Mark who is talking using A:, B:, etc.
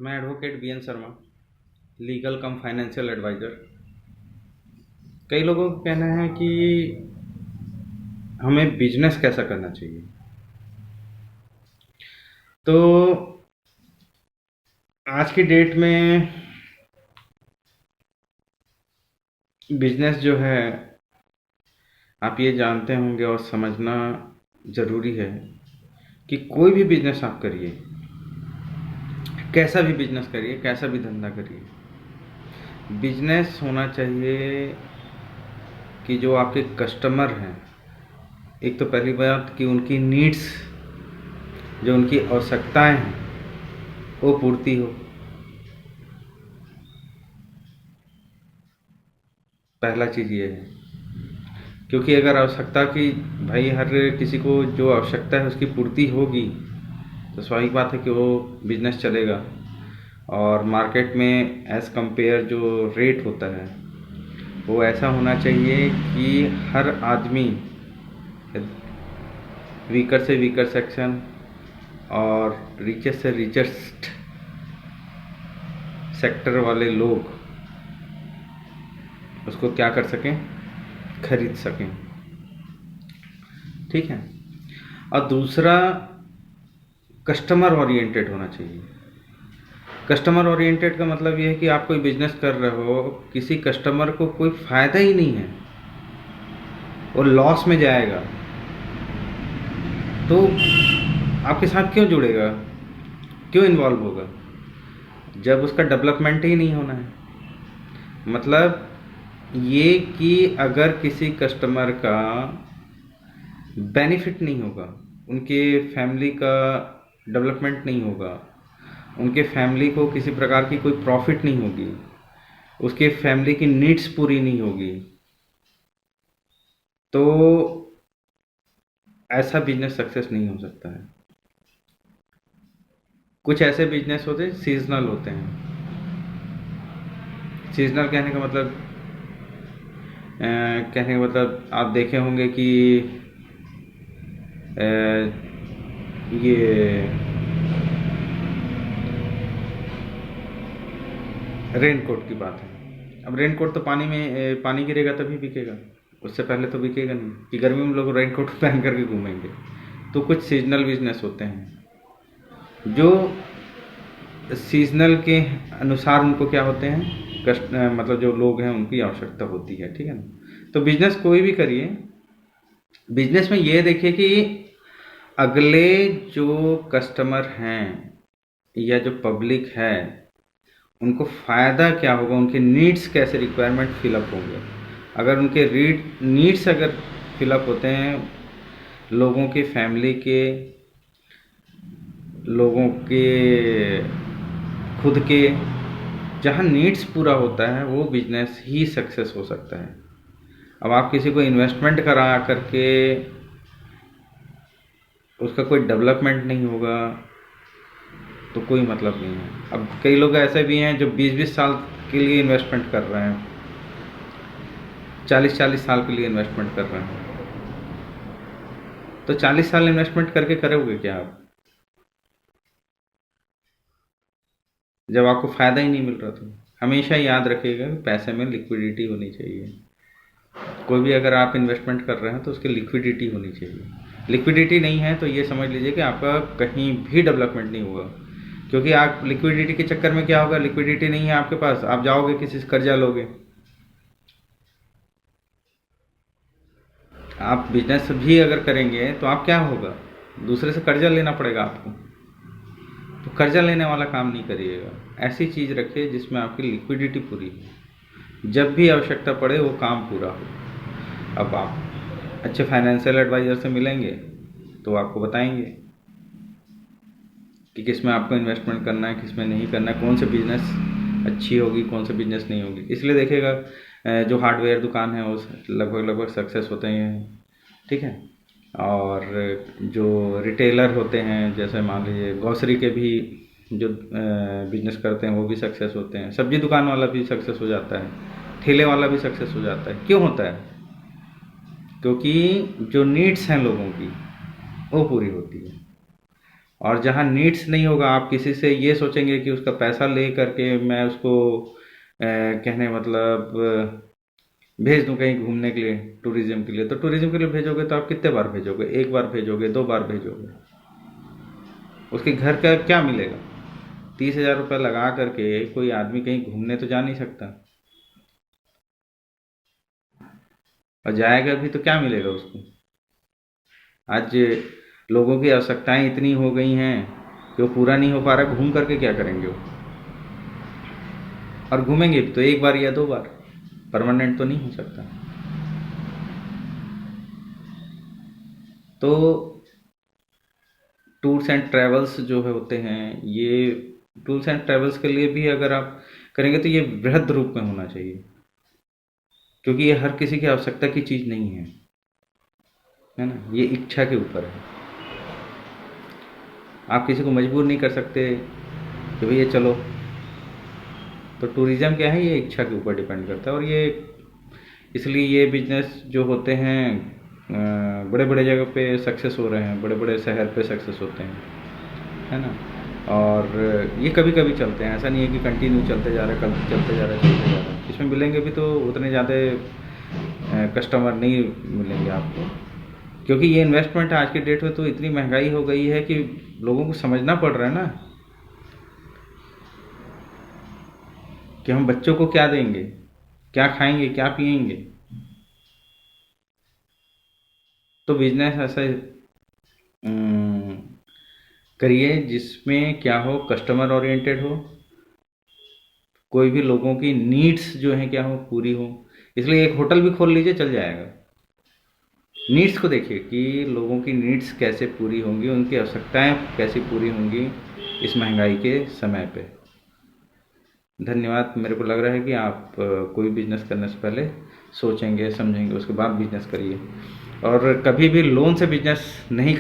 A: मैं advocate B N Sharma, legal cum financial advisor. कई लोगों का कहना है कि हमें बिजनेस कैसा करना चाहिए। तो आज की डेट में बिजनेस जो है, आप ये जानते होंगे और समझना ज़रूरी है कि कोई भी बिजनेस आप करिए, कैसा भी बिजनेस करिए, कैसा भी धंधा करिए, बिजनेस होना चाहिए कि जो आपके कस्टमर हैं, एक तो पहली बात कि उनकी नीड्स, जो उनकी आवश्यकताएं हैं, वो पूर्ति हो। पहला चीज़ ये है, क्योंकि अगर आवश्यकता की, भाई हर किसी को जो आवश्यकता है उसकी पूर्ति होगी तो स्वाभाविक बात है कि वो बिजनेस चलेगा। और मार्केट में एज कंपेयर जो रेट होता है वो ऐसा होना चाहिए कि हर आदमी, वीकर से वीकर सेक्शन और रिचेस्ट से रिचेस्ट सेक्टर वाले लोग उसको क्या कर सकें, खरीद सकें। ठीक है। और दूसरा, कस्टमर ओरिएंटेड होना चाहिए। कस्टमर ओरिएंटेड का मतलब ये है कि आप कोई बिजनेस कर रहे हो, किसी कस्टमर को कोई फ़ायदा ही नहीं है, वो लॉस में जाएगा, तो आपके साथ क्यों जुड़ेगा, क्यों इन्वॉल्व होगा, जब उसका डेवलपमेंट ही नहीं होना है। मतलब ये कि अगर किसी कस्टमर का बेनिफिट नहीं होगा, उनके फैमिली का डेवलपमेंट नहीं होगा, उनके फैमिली को किसी प्रकार की कोई प्रॉफिट नहीं होगी, उसके फैमिली की नीड्स पूरी नहीं होगी, तो ऐसा बिजनेस सक्सेस नहीं हो सकता है। कुछ ऐसे बिजनेस होते हैं सीजनल होते हैं। सीजनल कहने का मतलब आप देखे होंगे कि ये रेनकोट की बात है। अब रेनकोट तो पानी में पानी गिरेगा तभी बिकेगा, उससे पहले तो बिकेगा नहीं कि गर्मी में लोग रेनकोट पहन करके घूमेंगे। तो कुछ सीजनल बिजनेस होते हैं जो सीजनल के अनुसार उनको क्या होते हैं, मतलब जो लोग हैं उनकी आवश्यकता होती है। ठीक है ना। तो बिजनेस कोई भी करिए, बिजनेस में ये देखिए कि अगले जो कस्टमर हैं या जो पब्लिक है उनको फ़ायदा क्या होगा, उनके नीड्स कैसे, रिक्वायरमेंट फिलअप होंगे। अगर उनके नीड्स अगर फिलअप होते हैं, लोगों के फैमिली के, लोगों के खुद के, जहाँ नीड्स पूरा होता है वो बिजनेस ही सक्सेस हो सकता है। अब आप किसी को इन्वेस्टमेंट करा करके उसका कोई डेवलपमेंट नहीं होगा तो कोई मतलब नहीं है। अब कई लोग ऐसे भी हैं जो 20-20 साल के लिए इन्वेस्टमेंट कर रहे हैं, 40-40 साल के लिए इन्वेस्टमेंट कर रहे हैं, तो 40 साल इन्वेस्टमेंट करके करोगे क्या आप, जब आपको फ़ायदा ही नहीं मिल रहा। तो हमेशा याद रखिएगा कि पैसे में लिक्विडिटी होनी चाहिए। कोई भी अगर आप इन्वेस्टमेंट कर रहे हैं तो उसकी लिक्विडिटी होनी चाहिए। लिक्विडिटी नहीं है तो ये समझ लीजिए कि आपका कहीं भी डेवलपमेंट नहीं होगा, क्योंकि आप लिक्विडिटी के चक्कर में क्या होगा, लिक्विडिटी नहीं है आपके पास, आप जाओगे किसी से कर्जा लोगे। आप बिजनेस भी अगर करेंगे तो आप क्या होगा, दूसरे से कर्जा लेना पड़ेगा आपको, तो कर्जा लेने वाला काम नहीं करिएगा। ऐसी चीज़ रखिए जिसमें आपकी लिक्विडिटी पूरी हो, जब भी आवश्यकता पड़े वो काम पूरा हो। अब आप अच्छे फाइनेंशियल एडवाइज़र से मिलेंगे तो आपको बताएंगे कि किस में आपको इन्वेस्टमेंट करना है, किस में नहीं करना है, कौन सा बिजनेस अच्छी होगी, कौन सा बिजनेस नहीं होगी। इसलिए देखिएगा जो हार्डवेयर दुकान है वो लगभग सक्सेस होते हैं। ठीक है। और जो रिटेलर होते हैं, जैसे मान लीजिए ग्रोसरी के भी जो बिजनेस करते हैं वो भी सक्सेस होते हैं। सब्जी दुकान वाला भी सक्सेस हो जाता है, ठेले वाला भी सक्सेस हो जाता है। क्यों होता है? क्योंकि जो नीड्स हैं लोगों की वो पूरी होती है। और जहाँ नीड्स नहीं होगा, आप किसी से ये सोचेंगे कि उसका पैसा ले करके मैं उसको कहने मतलब भेज दूँ कहीं घूमने के लिए, टूरिज्म के लिए। तो टूरिज्म के लिए भेजोगे तो आप कितने बार भेजोगे? एक बार भेजोगे, 2 बार भेजोगे, उसके घर का क्या मिलेगा? 30,000 रुपये लगा करके कोई आदमी कहीं घूमने तो जा नहीं सकता, और जाएगा भी तो क्या मिलेगा उसको? आज लोगों की आवश्यकताएं इतनी हो गई हैं कि वो पूरा नहीं हो पा रहा, घूम करके क्या करेंगे वो? और घूमेंगे भी तो 1 बार या 2 बार, परमानेंट तो नहीं हो सकता। तो टूर्स एंड ट्रैवल्स जो है होते हैं, ये टूर्स एंड ट्रैवल्स के लिए भी अगर आप करेंगे तो ये वृहद रूप में होना चाहिए, क्योंकि ये हर किसी की आवश्यकता की चीज़ नहीं है ना? ये इच्छा के ऊपर है। आप किसी को मजबूर नहीं कर सकते कि भैया चलो। तो टूरिज़्म क्या है, ये इच्छा के ऊपर डिपेंड करता है। और ये इसलिए ये बिजनेस जो होते हैं बड़े बड़े जगह पे सक्सेस हो रहे हैं, बड़े बड़े शहर पे सक्सेस होते हैं, है ना? और ये कभी कभी चलते हैं, ऐसा नहीं है कि कंटिन्यू चलते जा रहा है, कल चलते जा रहा है, चलते जा रहा है। इसमें मिलेंगे भी तो उतने ज़्यादा कस्टमर नहीं मिलेंगे आपको, क्योंकि ये इन्वेस्टमेंट आज की डेट में तो इतनी महंगाई हो गई है कि लोगों को समझना पड़ रहा है ना कि हम बच्चों को क्या देंगे, क्या खाएंगे, क्या पिएंगे। तो बिजनेस ऐसा अम, करिए जिसमें क्या हो, कस्टमर ओरिएंटेड हो, कोई भी लोगों की नीड्स जो हैं क्या हो, पूरी हो। इसलिए एक होटल भी खोल लीजिए, चल जाएगा। नीड्स को देखिए कि लोगों की नीड्स कैसे पूरी होंगी, उनकी आवश्यकताएं कैसे पूरी होंगी इस महंगाई के समय पे। धन्यवाद। मेरे को लग रहा है कि आप कोई बिजनेस करने से पहले सोचेंगे, समझेंगे, उसके बाद बिजनेस करिए। और कभी भी लोन से बिजनेस नहीं